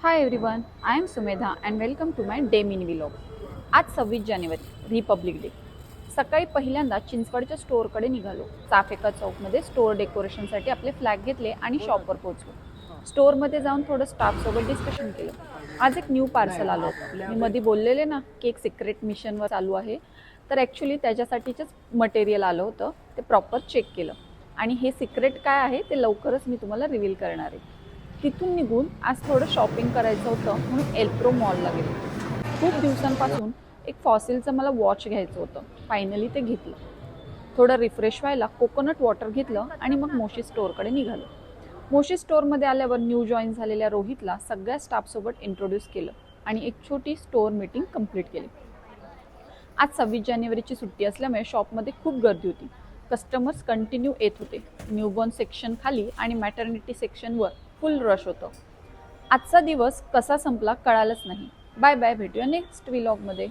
High everyone, I am Sumedha and welcome to my day mini vlog. आज 26 जानेवारी Republic day. सकाळी पहिल्यांदा चिंचवडच्या स्टोअरकडे निघालो. चाफेकर चौकमध्ये स्टोअर डेकोरेशनसाठी आपले फ्लॅग घेतले आणि शॉपवर पोहोचलो. स्टोअरमध्ये जाऊन थोडं स्टाफसोबत डिस्कशन केलं. आज एक न्यू पार्सल आलं होतं. मी मध्ये बोललेले ना की एक सिक्रेट मिशनवर चालू आहे, तर ॲक्च्युली त्याच्यासाठीचंच मटेरियल आलं होतं. ते प्रॉपर चेक केलं आणि हे सिक्रेट काय आहे ते लवकरच मी तुम्हाला रिव्हील करणार आहे. तिथून निघून आज थोडं शॉपिंग करायचं होतं म्हणून एल्प्रो मॉलला गेलो. खूप दिवसांपासून एक फॉसिलचं मला वॉच घ्यायचं होतं. फायनली ते घेतलं. थोडं रिफ्रेश व्हायला कोकोनट वॉटर घेतलं आणि मग मोशी स्टोअरकडे निघालो. मोशी स्टोअरमध्ये आल्यावर न्यू जॉईन झालेल्या रोहितला सगळ्या स्टाफसोबत इंट्रोड्यूस केलं आणि एक छोटी स्टोअर मीटिंग कंप्लीट केली. आज 26 जानेवारीची सुट्टी असल्यामुळे शॉपमध्ये खूप गर्दी होती. कस्टमर्स कंटिन्यू येत होते. न्यूबॉर्न सेक्शन खाली आणि मॅटर्निटी सेक्शनवर फुल रश होतं. आजचा दिवस कसा संपला कळालंच नाही. बाय बाय, भेटूया नेक्स्ट व्लॉगमध्ये.